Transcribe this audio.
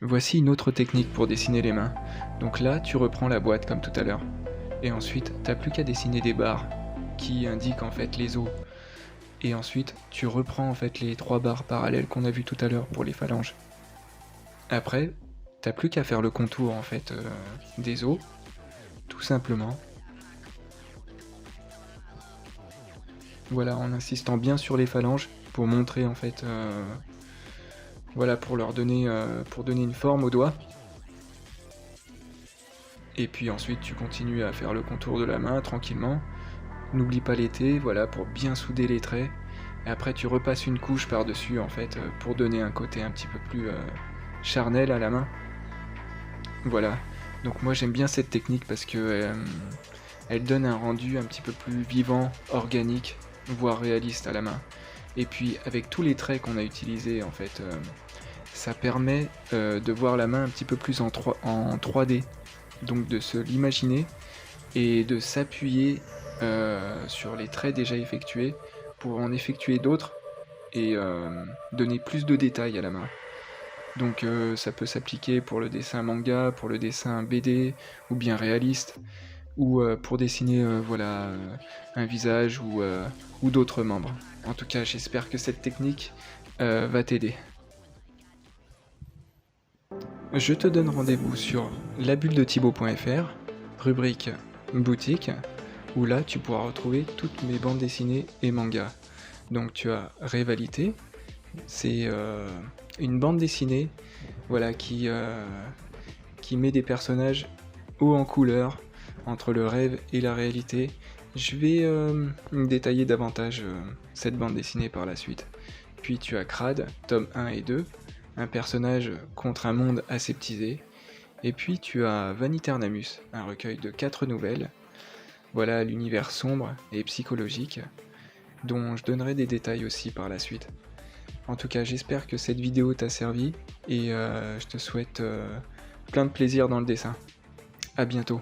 Voici une autre technique pour dessiner les mains. Donc là, tu reprends la boîte comme tout à l'heure. Et ensuite, t'as plus qu'à dessiner des barres qui indiquent en fait les os. Et ensuite, tu reprends en fait les 3 barres parallèles qu'on a vues tout à l'heure pour les phalanges. Après, t'as plus qu'à faire le contour en fait des os, tout simplement. Voilà, en insistant bien sur les phalanges pour montrer en fait, voilà, pour donner une forme aux doigts. Et puis ensuite, tu continues à faire le contour de la main tranquillement. N'oublie pas l'été, voilà, pour bien souder les traits. Et après, tu repasses une couche par-dessus en fait pour donner un côté un petit peu plus charnel à la main. Voilà. Donc moi j'aime bien cette technique parce que elle donne un rendu un petit peu plus vivant, organique, voire réaliste à la main. Et puis avec tous les traits qu'on a utilisés en fait, ça permet de voir la main un petit peu plus en 3D. Donc de se l'imaginer et de s'appuyer sur les traits déjà effectués pour en effectuer d'autres et donner plus de détails à la main. Donc ça peut s'appliquer pour le dessin manga, pour le dessin BD, ou bien réaliste, ou pour dessiner voilà, un visage ou d'autres membres. En tout cas, j'espère que cette technique va t'aider. Je te donne rendez-vous sur labuledetibaut.fr, rubrique boutique, où là tu pourras retrouver toutes mes bandes dessinées et mangas. Donc tu as Rivalité, c'est une bande dessinée voilà, qui met des personnages haut en couleur entre le rêve et la réalité. Je vais détailler davantage cette bande dessinée par la suite. Puis tu as Crade, tome 1 et 2, un personnage contre un monde aseptisé. Et puis tu as Vaniternamus, un recueil de 4 nouvelles. Voilà l'univers sombre et psychologique, dont je donnerai des détails aussi par la suite. En tout cas, j'espère que cette vidéo t'a servi et je te souhaite plein de plaisir dans le dessin. À bientôt.